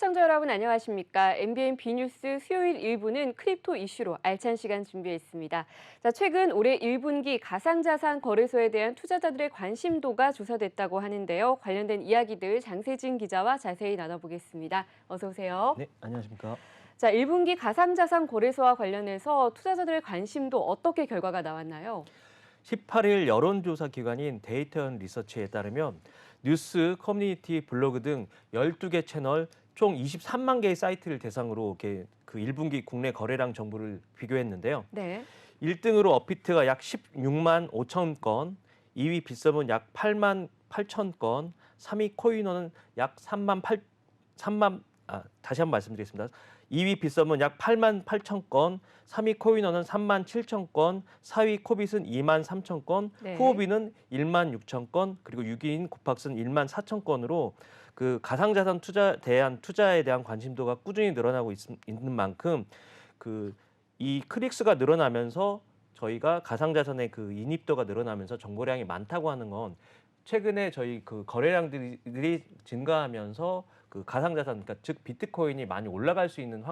시청자 여러분 안녕하십니까? MBN B뉴스 수요일 1부는 크립토 이슈로 알찬 시간 준비했습니다. 자, 최근 올해 1분기 가상자산 거래소에 대한 투자자들의 관심도가 조사됐다고 하는데요. 관련된 이야기들 장세진 기자와 자세히 나눠보겠습니다. 어서 오세요. 네, 안녕하십니까? 자, 1분기 가상자산 거래소와 관련해서 투자자들의 관심도 어떻게 결과가 나왔나요? 18일 여론조사 기관인 데이터연 리서치에 따르면 뉴스, 커뮤니티, 블로그 등 12개 채널 총 23만 개의 사이트를 대상으로 이렇게 그 1분기 국내 거래량 정보를 비교했는데요. 네. 1등으로 업비트가 약 16만 5천 건, 2위 빗썸은 약 8만 8천 건, 3위 코인원은 약 다시 한번 말씀드리겠습니다. 2위 빗썸은 약 8만 8천 건, 3위 코인원은 3만 7천 건, 4위 코빗은 2만 3천 건, 네. 후오비는 1만 6천 건, 그리고 6위인 고팍스는 1만 4천 건으로 그 가상자산 투자에 대한 관심도가 꾸준히 늘어나고 있는 만큼 이 클릭수가 늘어나면서 저희가 가상자산의 그 인입도가 늘어나면서 정보량이 많다고 하는 건 최근에 저희 그 거래량들이 증가하면서 그 가상자산, 그러니까 즉 비트코인이 많이 올라갈 수 있는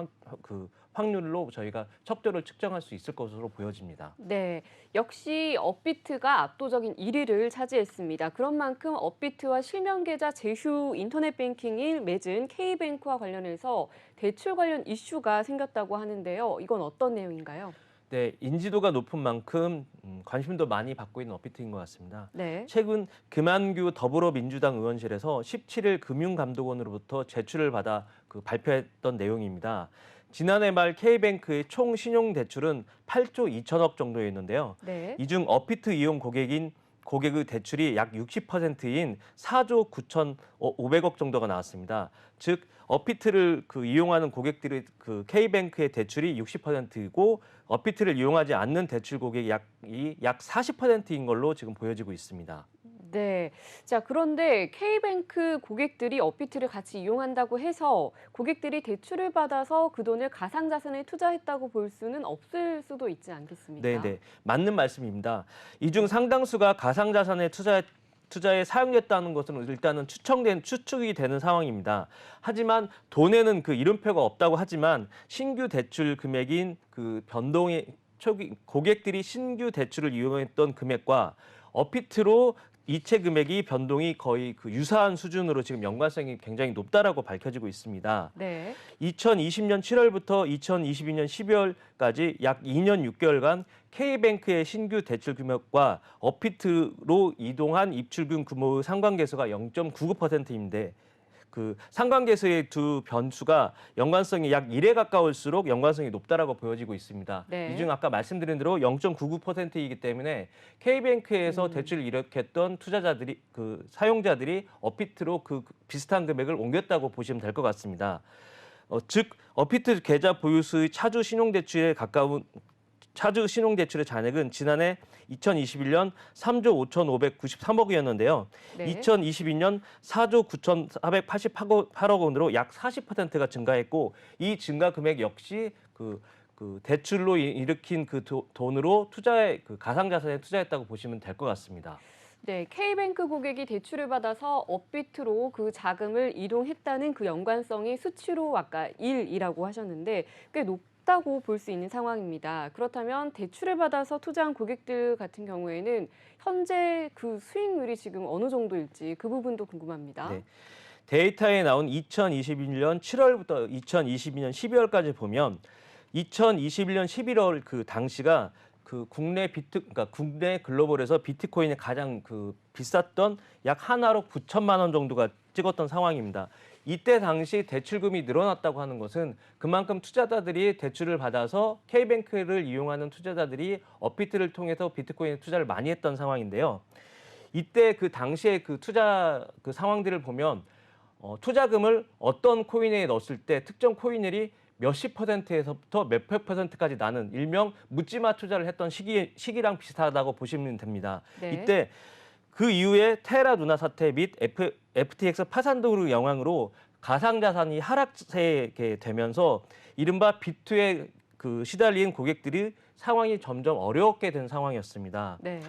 확률로 저희가 척도를 측정할 수 있을 것으로 보여집니다. 네, 역시 업비트가 압도적인 1위를 차지했습니다. 그런 만큼 업비트와 실명 계좌 제휴 인터넷 뱅킹을 맺은 K뱅크와 관련해서 대출 관련 이슈가 생겼다고 하는데요. 이건 어떤 내용인가요? 네, 인지도가 높은 만큼 관심도 많이 받고 있는 업비트인 것 같습니다. 네. 최근 금한규 더불어민주당 의원실에서 17일 금융감독원으로부터 제출을 받아 발표했던 내용입니다. 지난해 말 K뱅크의 총 신용대출은 8조 2천억 정도였는데요. 네. 이 중 업비트 이용 고객의 대출이 약 60%인 4조 9,500억 정도가 나왔습니다. 즉 업비트를 이용하는 고객들의 K뱅크의 대출이 60%이고 업비트를 이용하지 않는 대출 고객이 약 40%인 걸로 지금 보여지고 있습니다. 네. 자, 그런데 K뱅크 고객들이 업비트를 같이 이용한다고 해서 고객들이 대출을 받아서 그 돈을 가상자산에 투자했다고 볼 수는 없을 수도 있지 않겠습니까? 네, 맞는 말씀입니다. 이 중 상당수가 가상자산에 투자에 사용됐다는 것은 일단은 추측이 되는 상황입니다. 하지만 돈에는 그 이름표가 없다고 하지만 신규 대출 금액인 고객들이 신규 대출을 이용했던 금액과 업비트로 이체 금액이 변동이 거의 유사한 수준으로 지금 연관성이 굉장히 높다라고 밝혀지고 있습니다. 네. 2020년 7월부터 2022년 12월까지 약 2년 6개월간 K뱅크의 신규 대출 금액과 업비트로 이동한 입출금 규모의 상관계수가 0.99%인데 상관계수의 두 변수가 연관성이 약 1에 가까울수록 연관성이 높다라고 보여지고 있습니다. 네. 이 중 아까 말씀드린 대로 0.99%이기 때문에 K뱅크에서 대출을 이력했던 사용자들이 업비트로 비슷한 금액을 옮겼다고 보시면 될 것 같습니다. 즉 업비트 계좌 보유수의 차주 신용대출의 잔액은 지난해 2021년 3조 5,593억 원이었는데요. 네. 2022년 4조 9,488억 원으로 약 40%가 증가했고 이 증가 금액 역시 대출로 일으킨 돈으로 가상자산에 투자했다고 보시면 될 것 같습니다. 네, K뱅크 고객이 대출을 받아서 업비트로 그 자금을 이동했다는 그 연관성이 수치로 아까 1이라고 하셨는데 꽤 높다고 볼 수 있는 상황입니다. 그렇다면 대출을 받아서 투자한 고객들 같은 경우에는 현재 그 수익률이 지금 어느 정도일지 그 부분도 궁금합니다. 네. 데이터에 나온 2021년 7월부터 2022년 12월까지 보면 2021년 11월 당시가 그러니까 국내 글로벌에서 비트코인이 가장 비쌌던 약 하나로 9천만 원 정도가 찍었던 상황입니다. 이때 당시 대출금이 늘어났다고 하는 것은 그만큼 투자자들이 대출을 받아서 K뱅크를 이용하는 투자자들이 업비트를 통해서 비트코인에 투자를 많이 했던 상황인데요. 이때 당시에 투자 상황들을 보면 투자금을 어떤 코인에 넣었을 때 특정 코인들이 몇십 %에서부터 몇백 %까지 나는 일명 묻지마 투자를 했던 시기랑 비슷하다고 보시면 됩니다. 네. 이때 그 이후에 테라 루나 사태 및 FTX 파산 등의 영향으로 가상자산이 하락세에 되면서 이른바 비투에 시달린 고객들이 상황이 점점 어렵게 된 상황이었습니다. 네.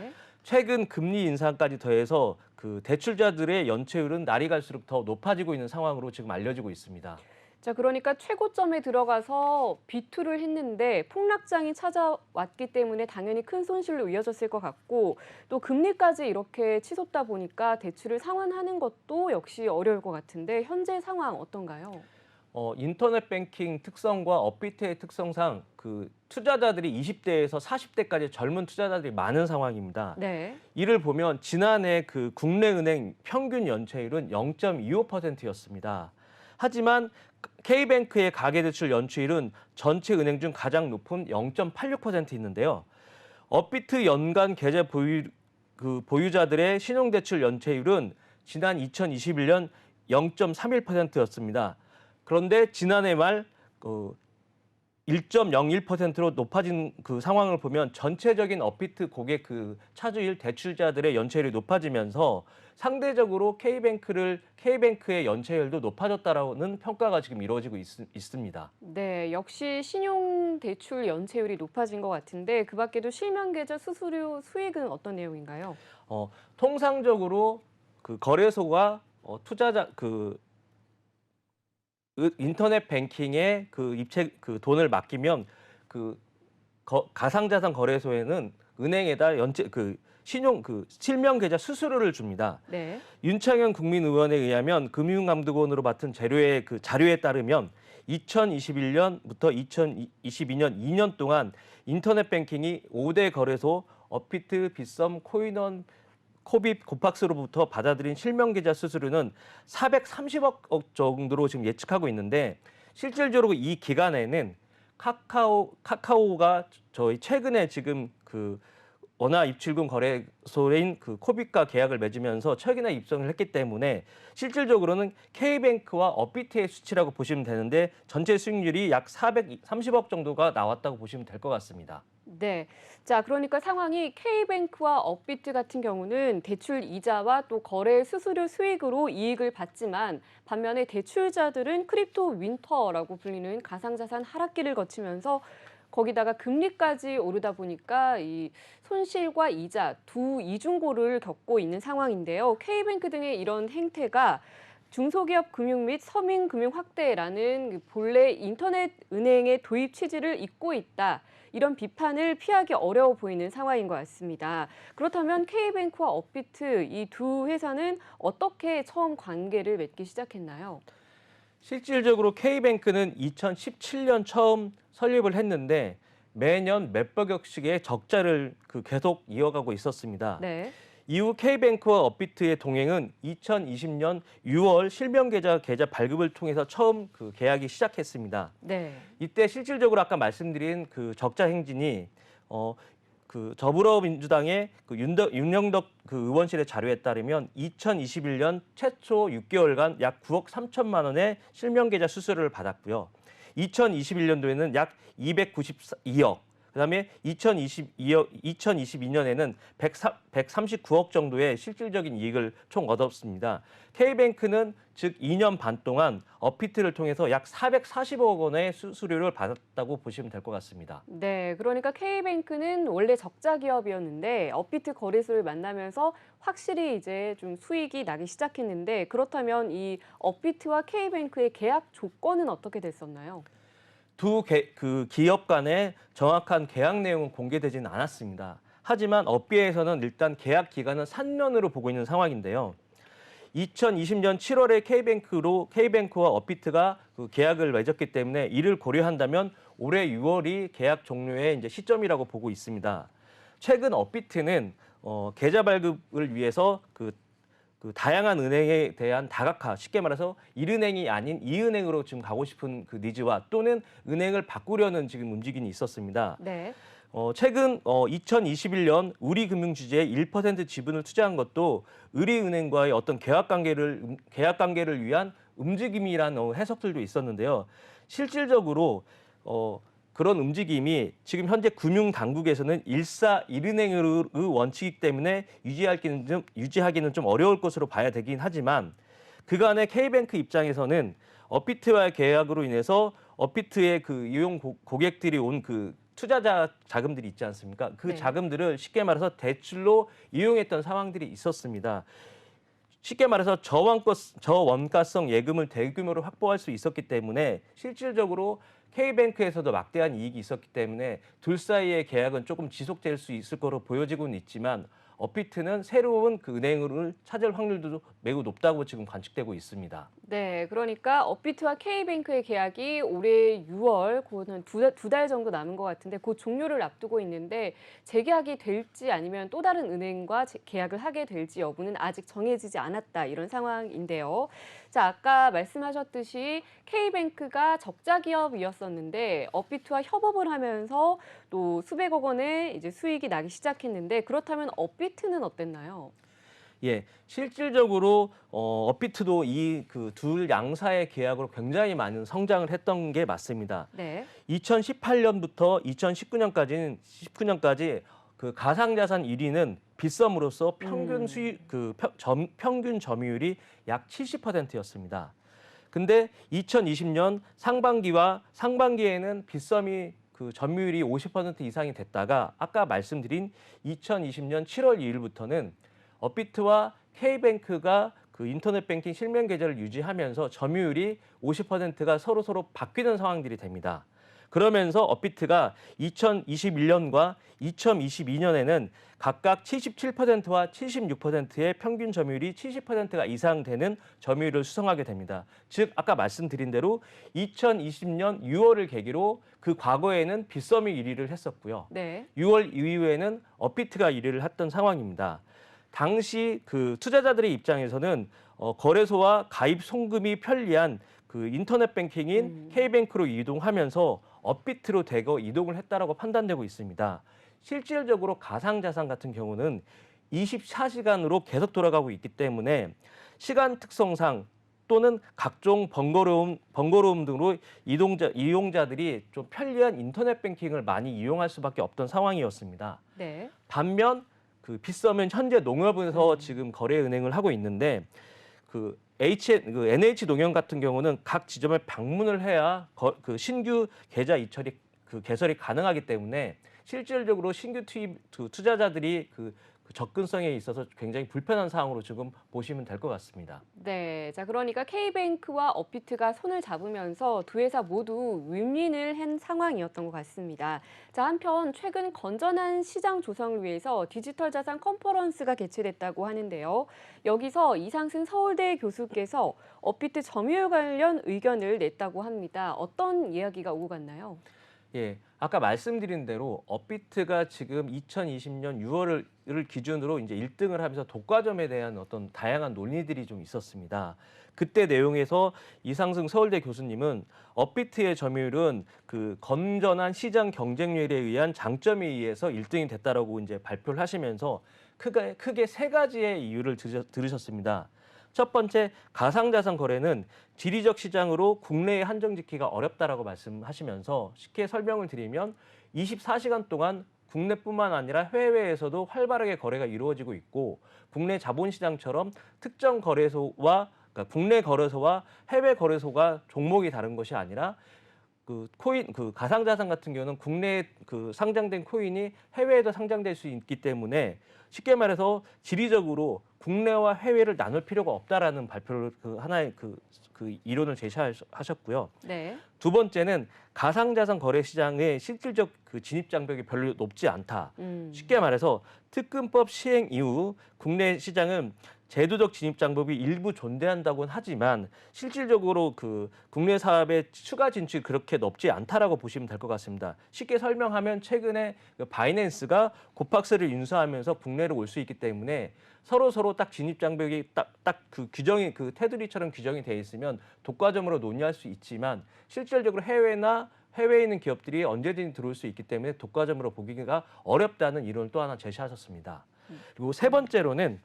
최근 금리 인상까지 더해서 대출자들의 연체율은 날이 갈수록 더 높아지고 있는 상황으로 지금 알려지고 있습니다. 자, 그러니까 최고점에 들어가서 비투를 했는데 폭락장이 찾아왔기 때문에 당연히 큰 손실로 이어졌을 것 같고 또 금리까지 이렇게 치솟다 보니까 대출을 상환하는 것도 역시 어려울 것 같은데 현재 상황 어떤가요? 인터넷 뱅킹 특성과 업비트의 특성상 그 투자자들이 20대에서 40대까지 젊은 투자자들이 많은 상황입니다. 네. 이를 보면 지난해 그 국내 은행 평균 연체율은 0.25%였습니다. 하지만 K뱅크의 가계대출 연체율은 전체 은행 중 가장 높은 0.86% 있는데요. 업비트 연간 계좌 보유자들의 신용대출 연체율은 지난 2021년 0.31%였습니다. 그런데 지난해 말 1.01%로 높아진 그 상황을 보면 전체적인 업비트 고객 그 차주일 대출자들의 연체율이 높아지면서 상대적으로 K뱅크의 연체율도 높아졌다라는 평가가 지금 이루어지고 있습니다. 네, 역시 신용대출 연체율이 높아진 것 같은데 그 밖에도 실명계좌 수수료 수익은 어떤 내용인가요? 통상적으로 그 거래소가 투자자 인터넷 뱅킹에 그 돈을 맡기면 그 가상자산 거래소에는 은행에다 실명 계좌 수수료를 줍니다. 네. 윤창현 국민의원에 의하면 금융감독원으로 맡은 자료에 따르면 2021년부터 2022년 2년 동안 인터넷 뱅킹이 5대 거래소 업비트, 빗썸, 코인원, 코빅, 고팍스로부터 받아들인 실명계좌 수수료는 430억 정도로 지금 예측하고 있는데 실질적으로 이 기간에는 카카오가 저희 최근에 지금 그 원화 입출금 거래소인 그 코빅과 계약을 맺으면서 최근에 입성을 했기 때문에 실질적으로는 K뱅크와 업비트의 수치라고 보시면 되는데 전체 수익률이 약 430억 정도가 나왔다고 보시면 될 것 같습니다. 네. 자, 그러니까 상황이 K뱅크와 업비트 같은 경우는 대출 이자와 또 거래 수수료 수익으로 이익을 받지만 반면에 대출자들은 크립토 윈터라고 불리는 가상자산 하락기를 거치면서 거기다가 금리까지 오르다 보니까 이 손실과 이자 두 이중고를 겪고 있는 상황인데요. K뱅크 등의 이런 행태가 중소기업 금융 및 서민 금융 확대라는 본래 인터넷 은행의 도입 취지를 잇고 있다. 이런 비판을 피하기 어려워 보이는 상황인 것 같습니다. 그렇다면 K뱅크와 업비트 이 두 회사는 어떻게 처음 관계를 맺기 시작했나요? 실질적으로 K뱅크는 2017년 처음 설립을 했는데 매년 몇백억씩의 적자를 계속 이어가고 있었습니다. 네. 이후 K뱅크와 업비트의 동행은 2020년 6월 계좌 발급을 통해서 처음 계약이 시작했습니다. 네. 이때 실질적으로 아까 말씀드린 적자 행진이 더불어민주당의 윤영덕 의원실의 자료에 따르면 2021년 최초 6개월간 약 9억 3천만 원의 실명계좌 수수료를 받았고요. 2021년도에는 약 292억, 그다음에 2022년에는 139억 정도의 실질적인 이익을 총 얻었습니다. K뱅크는 즉 2년 반 동안 업비트를 통해서 약 440억 원의 수수료를 받았다고 보시면 될 것 같습니다. 네, 그러니까 K뱅크는 원래 적자 기업이었는데 업비트 거래소를 만나면서 확실히 이제 좀 수익이 나기 시작했는데 그렇다면 이 업비트와 K뱅크의 계약 조건은 어떻게 됐었나요? 기업 간의 정확한 계약 내용은 공개되지는 않았습니다. 하지만 업계에서는 일단 계약 기간은 3년으로 보고 있는 상황인데요. 2020년 7월에 K뱅크와 업비트가 계약을 맺었기 때문에 이를 고려한다면 올해 6월이 계약 종료의 이제 시점이라고 보고 있습니다. 최근 업비트는 계좌 발급을 위해서 다양한 은행에 대한 다각화, 쉽게 말해서 1은행이 아닌 2은행으로 지금 가고 싶은 니즈와 또는 은행을 바꾸려는 지금 움직임이 있었습니다. 네. 최근 2021년 우리금융주주의 1% 지분을 투자한 것도 의리은행과의 어떤 계약 관계를 위한 움직임이라는 해석들도 있었는데요. 실질적으로 그런 움직임이 지금 현재 금융당국에서는 1사1은행의 원칙이기 때문에 유지하기는 좀 어려울 것으로 봐야 되긴 하지만 그간의 K뱅크 입장에서는 업비트와의 계약으로 인해서 업비트의 이용 고객들이 온 투자자 자금들이 있지 않습니까? 그 네. 자금들을 쉽게 말해서 대출로 이용했던 상황들이 있었습니다. 쉽게 말해서 저원가성 예금을 대규모로 확보할 수 있었기 때문에 실질적으로 K뱅크에서도 막대한 이익이 있었기 때문에 둘 사이의 계약은 조금 지속될 수 있을 거로 보여지고는 있지만 업비트는 새로운 그 은행을 찾을 확률도 매우 높다고 지금 관측되고 있습니다. 네, 그러니까 업비트와 K뱅크의 계약이 올해 6월, 곧 한 두 달 정도 남은 것 같은데 곧 종료를 앞두고 있는데 재계약이 될지 아니면 또 다른 은행과 계약을 하게 될지 여부는 아직 정해지지 않았다 이런 상황인데요. 자, 아까 말씀하셨듯이 K뱅크가 적자 기업이었었는데 업비트와 협업을 하면서 또 수백억 원의 이제 수익이 나기 시작했는데 그렇다면 업비트는 어땠나요? 예, 실질적으로 업비트도 이 그 둘 양사의 계약으로 굉장히 많은 성장을 했던 게 맞습니다. 네. 2018년부터 2019년까지 그 가상자산 1위는 빗썸으로써 평균 수익 평균 점유율이 약 70%였습니다. 근데 2020년 상반기에는 빗썸이 그 점유율이 50% 이상이 됐다가 아까 말씀드린 2020년 7월 2일부터는 업비트와 K뱅크가 그 인터넷 뱅킹 실명 계좌를 유지하면서 점유율이 50%가 서로 바뀌는 상황들이 됩니다. 그러면서 업비트가 2021년과 2022년에는 각각 77%와 76%의 평균 점유율이 70%가 이상 되는 점유율을 수성하게 됩니다. 즉 아까 말씀드린 대로 2020년 6월을 계기로 그 과거에는 빗썸이 1위를 했었고요. 네. 6월 이후에는 업비트가 1위를 했던 상황입니다. 당시 그 투자자들의 입장에서는 거래소와 가입 송금이 편리한 그 인터넷 뱅킹인 K뱅크로 이동하면서 업비트로 대거 이동을 했다라고 판단되고 있습니다. 실질적으로 가상자산 같은 경우는 24시간으로 계속 돌아가고 있기 때문에 시간 특성상 또는 각종 번거로움 등으로 이용자들이 좀 편리한 인터넷 뱅킹을 많이 이용할 수밖에 없던 상황이었습니다. 네. 반면 그 빗썸은 현재 농협에서 지금 거래 은행을 하고 있는데 그 NH농협 같은 경우는 각 지점에 방문을 해야 그 신규 계좌 개설이 가능하기 때문에 실질적으로 신규 투입 투자자들이 그 접근성에 있어서 굉장히 불편한 상황으로 지금 보시면 될 것 같습니다. 네. 자, 그러니까 K뱅크와 업비트가 손을 잡으면서 두 회사 모두 윈윈을 한 상황이었던 것 같습니다. 자, 한편 최근 건전한 시장 조성을 위해서 디지털 자산 컨퍼런스가 개최됐다고 하는데요. 여기서 이상승 서울대 교수께서 업비트 점유율 관련 의견을 냈다고 합니다. 어떤 이야기가 오고 갔나요? 예, 아까 말씀드린 대로 업비트가 지금 2020년 6월을 기준으로 이제 1등을 하면서 독과점에 대한 어떤 다양한 논의들이 좀 있었습니다. 그때 내용에서 이상승 서울대 교수님은 업비트의 점유율은 그 건전한 시장 경쟁률에 의한 장점에 의해서 1등이 됐다라고 이제 발표를 하시면서 크게 세 가지의 이유를 들으셨습니다. 첫 번째, 가상자산 거래는 지리적 시장으로 국내에 한정짓기가 어렵다라고 말씀하시면서 쉽게 설명을 드리면 24시간 동안 국내뿐만 아니라 해외에서도 활발하게 거래가 이루어지고 있고 국내 자본시장처럼 특정 거래소와 그러니까 국내 거래소와 해외 거래소가 종목이 다른 것이 아니라 그 가상자산 같은 경우는 국내에 그 상장된 코인이 해외에도 상장될 수 있기 때문에 쉽게 말해서 지리적으로 국내와 해외를 나눌 필요가 없다라는 발표를 그 하나의 그 이론을 제시하셨고요. 네. 두 번째는 가상자산 거래 시장의 실질적 그 진입 장벽이 별로 높지 않다. 쉽게 말해서 특금법 시행 이후 국내 시장은 제도적 진입 장벽이 일부 존재한다고는 하지만 실질적으로 그 국내 사업의 추가 진출이 그렇게 높지 않다라고 보시면 될 것 같습니다. 쉽게 설명하면 최근에 그 바이낸스가 고팍스를 인수하면서 국내로 올 수 있기 때문에 서로 딱 진입 장벽이 딱 그 규정이 그 테두리처럼 규정이 돼 있으면 독과점으로 논의할 수 있지만 실질적으로 해외에 있는 기업들이 언제든지 들어올 수 있기 때문에 독과점으로 보기가 어렵다는 이론을 또 하나 제시하셨습니다. 그리고 세 번째로는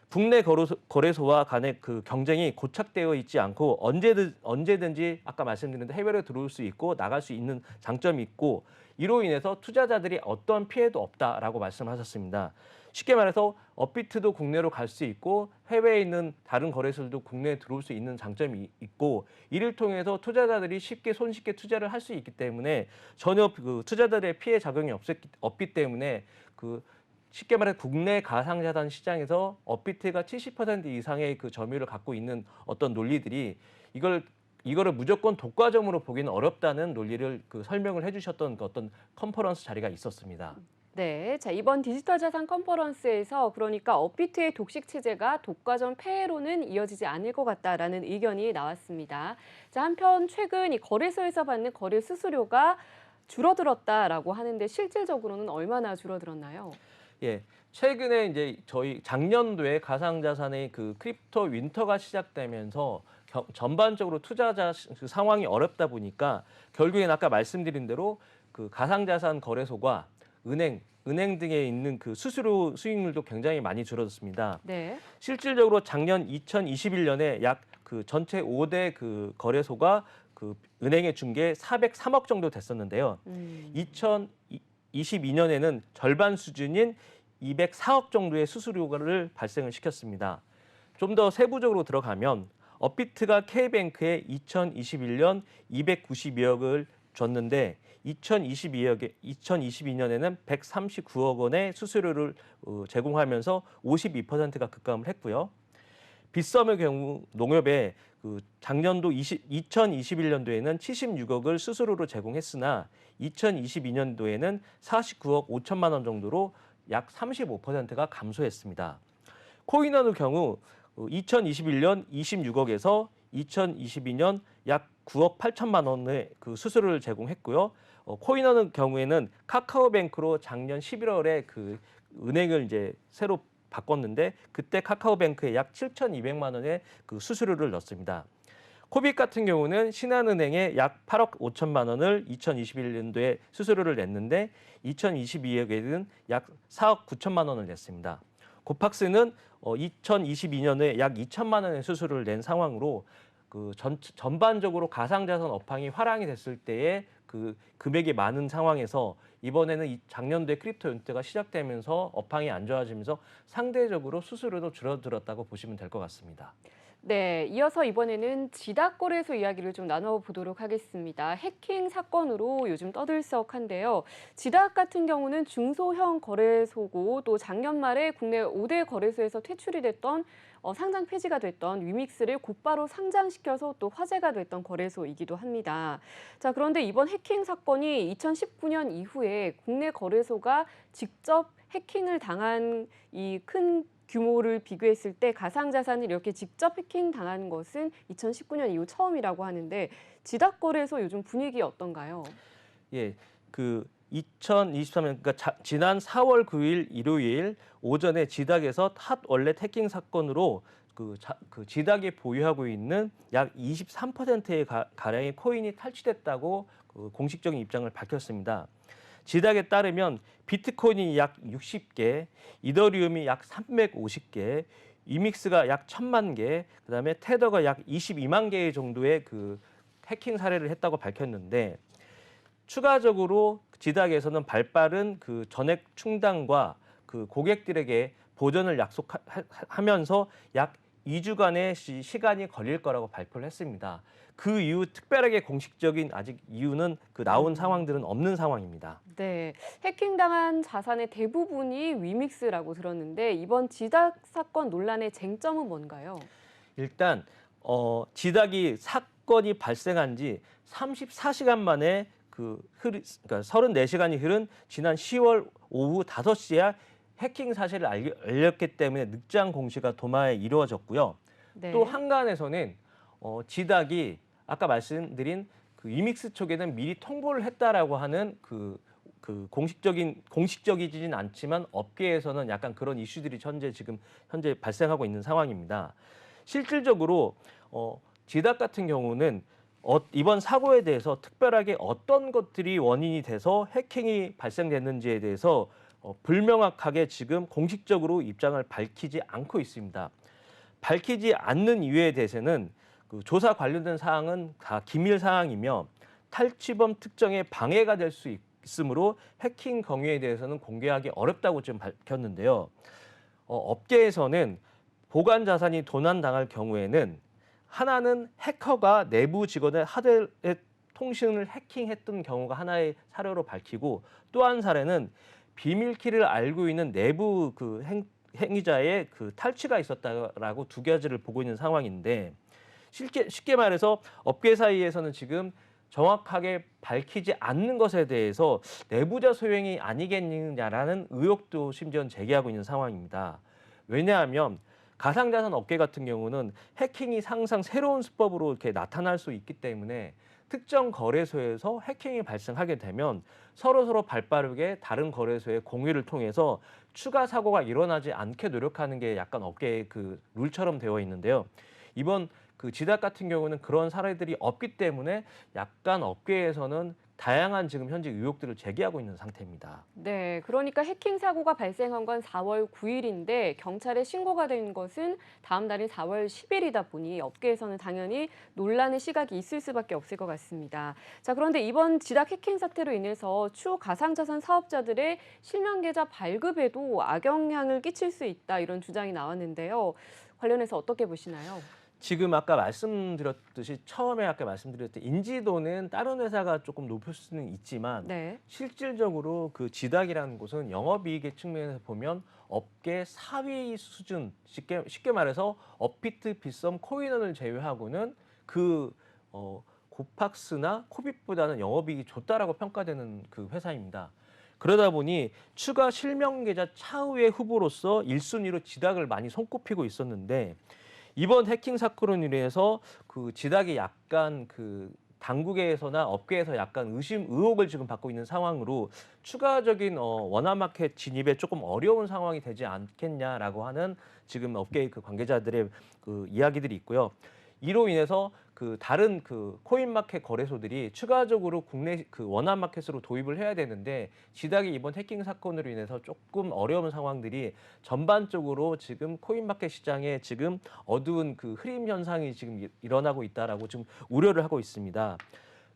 국내 거래소와 간의 그 경쟁이 고착되어 있지 않고 언제든지 아까 말씀드린 대로 해외로 들어올 수 있고 나갈 수 있는 장점이 있고 이로 인해서 투자자들이 어떤 피해도 없다라고 말씀하셨습니다. 쉽게 말해서 업비트도 국내로 갈 수 있고 해외에 있는 다른 거래소들도 국내에 들어올 수 있는 장점이 있고 이를 통해서 투자자들이 손쉽게 투자를 할 수 있기 때문에 전혀 그 투자자들의 피해 작용이 없기 때문에 그 쉽게 말해 국내 가상자산 시장에서 업비트가 70% 이상의 그 점유율을 갖고 있는 어떤 논리들이 이거를 무조건 독과점으로 보기는 어렵다는 논리를 그 설명을 해주셨던 그 어떤 컨퍼런스 자리가 있었습니다. 네, 자, 이번 디지털 자산 컨퍼런스에서 그러니까 업비트의 독식 체제가 독과점 폐해로는 이어지지 않을 것 같다라는 의견이 나왔습니다. 자, 한편 최근 이 거래소에서 받는 거래 수수료가 줄어들었다라고 하는데 실질적으로는 얼마나 줄어들었나요? 예, 최근에 이제 저희 작년도에 가상자산의 그 크립토 윈터가 시작되면서 전반적으로 투자자 그 상황이 어렵다 보니까 결국엔 아까 말씀드린 대로 그 가상자산 거래소가 은행 등에 있는 그 수수료 수익률도 굉장히 많이 줄어들었습니다. 네. 실질적으로 작년 2021년에 약 그 전체 5대 그 거래소가 그 은행에 준 게 403억 정도 됐었는데요. 2022년에는 절반 수준인 204억 정도의 수수료를 발생을 시켰습니다. 좀 더 세부적으로 들어가면 업비트가 K뱅크에 2021년 292억을 줬는데 2022년에는 139억 원의 수수료를 제공하면서 52%가 급감을 했고요. 빗썸의 경우 농협에 그 작년도 2021년도에는 76억을 수수료로 제공했으나 2022년도에는 49억 5천만 원 정도로 약 35%가 감소했습니다. 코인원의 경우 2021년 26억에서 2022년 약 9억 8천만 원의 그 수수료를 제공했고요. 코인원의 경우에는 카카오뱅크로 작년 11월에 그 은행을 이제 새로 바꿨는데 그때 카카오뱅크에 약 7,200만 원의 그 수수료를 넣습니다. 코빅 같은 경우는 신한은행에 약 8억 5천만 원을 2021년도에 수수료를 냈는데 2022년에는 약 4억 9천만 원을 냈습니다. 코팍스는 2022년에 약 2천만 원의 수수료를 낸 상황으로 그 전반적으로 가상자산 업황이 화랑이 됐을 때에 그 금액이 많은 상황에서 이번에는 작년도에 크립토 연대가 시작되면서 업황이 안 좋아지면서 상대적으로 수수료도 줄어들었다고 보시면 될 것 같습니다. 네, 이어서 이번에는 지닥거래소 이야기를 좀 나눠보도록 하겠습니다. 해킹 사건으로 요즘 떠들썩한데요. 지닥 같은 경우는 중소형 거래소고 또 작년 말에 국내 5대 거래소에서 퇴출이 됐던 상장 폐지가 됐던 위믹스를 곧바로 상장시켜서 또 화제가 됐던 거래소이기도 합니다. 자, 그런데 이번 해킹 사건이 2019년 이후에 국내 거래소가 직접 해킹을 당한 이 큰 규모를 비교했을 때 가상자산을 이렇게 직접 해킹 당한 것은 2019년 이후 처음이라고 하는데 지닥거래소 요즘 분위기 어떤가요? 예, 그 2023년 그러니까 지난 4월 9일 일요일 오전에 지닥에서 핫 월렛 해킹 사건으로 그 지닥이 보유하고 있는 약 23%의 가량의 코인이 탈취됐다고 그 공식적인 입장을 밝혔습니다. 지닥에 따르면 비트코인이 약 60개, 이더리움이 약 350개, 이믹스가 약 1,000만 개, 그다음에 테더가 약 22만 개 정도의 그 해킹 사례를 했다고 밝혔는데 추가적으로 지닥에서는 발빠른 그 전액 충당과 그 고객들에게 보전을 약속하면서 약 2주간의 시간이 걸릴 거라고 발표를 했습니다. 그 이후 특별하게 공식적인 아직 이유는 그 나온 상황들은 없는 상황입니다. 네, 해킹당한 자산의 대부분이 위믹스라고 들었는데 이번 지닥 사건 논란의 쟁점은 뭔가요? 일단 지닥이 사건이 발생한 지 34시간 만에 그러니까 34시간이 흐른 지난 10월 오후 5시에 해킹 사실을 알렸기 때문에 늑장 공시가 도마에 이루어졌고요. 네. 또 한간에서는 지닥이 아까 말씀드린 그 이믹스 쪽에는 미리 통보를 했다라고 하는 그 공식적이지는 않지만 업계에서는 약간 그런 이슈들이 현재 발생하고 있는 상황입니다. 실질적으로 지닥 같은 경우는 이번 사고에 대해서 특별하게 어떤 것들이 원인이 돼서 해킹이 발생됐는지에 대해서 불명확하게 지금 공식적으로 입장을 밝히지 않고 있습니다. 밝히지 않는 이유에 대해서는 그 조사 관련된 사항은 다 기밀 사항이며 탈취범 특정에 방해가 될 수 있으므로 해킹 경위에 대해서는 공개하기 어렵다고 지금 밝혔는데요. 업계에서는 보관 자산이 도난당할 경우에는 하나는 해커가 내부 직원의 하드웨어 통신을 해킹했던 경우가 하나의 사례로 밝히고 또 한 사례는 비밀키를 알고 있는 내부 그 행위자의 그 탈취가 있었다라고 두 가지를 보고 있는 상황인데 쉽게 말해서 업계 사이에서는 지금 정확하게 밝히지 않는 것에 대해서 내부자 소행이 아니겠느냐라는 의혹도 심지어 제기하고 있는 상황입니다. 왜냐하면 가상자산 업계 같은 경우는 해킹이 항상 새로운 수법으로 이렇게 나타날 수 있기 때문에 특정 거래소에서 해킹이 발생하게 되면 서로 발빠르게 다른 거래소의 공유를 통해서 추가 사고가 일어나지 않게 노력하는 게 약간 업계의 그 룰처럼 되어 있는데요. 이번 그 지닥 같은 경우는 그런 사례들이 없기 때문에 약간 업계에서는 다양한 지금 현재 의혹들을 제기하고 있는 상태입니다. 네, 그러니까 해킹 사고가 발생한 건 4월 9일인데 경찰에 신고가 된 것은 다음 날인 4월 10일이다 보니 업계에서는 당연히 논란의 시각이 있을 수밖에 없을 것 같습니다. 자, 그런데 이번 지닥 해킹 사태로 인해서 추 가상자산 사업자들의 실명 계좌 발급에도 악영향을 끼칠 수 있다 이런 주장이 나왔는데요. 관련해서 어떻게 보시나요? 지금 아까 말씀드렸듯이 처음에 아까 말씀드렸듯이 인지도는 다른 회사가 조금 높을 수는 있지만 네. 실질적으로 그 지닥이라는 곳은 영업이익의 측면에서 보면 업계 4위 수준 쉽게 말해서 업비트, 빗썸, 코인원을 제외하고는 그 고팍스나 코빗보다는 영업이익이 좋다라고 평가되는 그 회사입니다. 그러다 보니 추가 실명 계좌 차후의 후보로서 1순위로 지닥을 많이 손꼽히고 있었는데 이번 해킹 사건으로 인해서 그 지닥이 약간 그 당국에서나 업계에서 약간 의혹을 지금 받고 있는 상황으로 추가적인 원화 마켓 진입에 조금 어려운 상황이 되지 않겠냐라고 하는 지금 업계의 그 관계자들의 그 이야기들이 있고요. 이로 인해서 그 다른 그 코인 마켓 거래소들이 추가적으로 국내 그 원화 마켓으로 도입을 해야 되는데 지닥이 이번 해킹 사건으로 인해서 조금 어려운 상황들이 전반적으로 지금 코인 마켓 시장에 지금 어두운 그 흐림 현상이 지금 일어나고 있다라고 지금 우려를 하고 있습니다.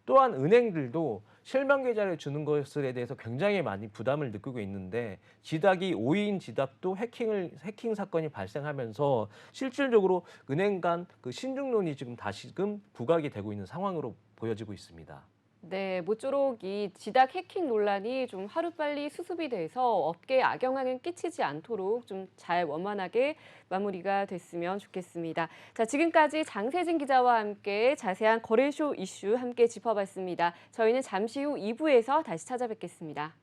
또한 은행들도 실명 계좌를 주는 것에 대해서 굉장히 많이 부담을 느끼고 있는데 지닥이 5인 지닥도 해킹 사건이 발생하면서 실질적으로 은행 간 그 신중론이 지금 다시금 부각이 되고 있는 상황으로 보여지고 있습니다. 네, 모쪼록 이 지닥 해킹 논란이 좀 하루빨리 수습이 돼서 업계에 악영향을 끼치지 않도록 좀 잘 원만하게 마무리가 됐으면 좋겠습니다. 자, 지금까지 장세진 기자와 함께 자세한 거래소 이슈 함께 짚어봤습니다. 저희는 잠시 후 2부에서 다시 찾아뵙겠습니다.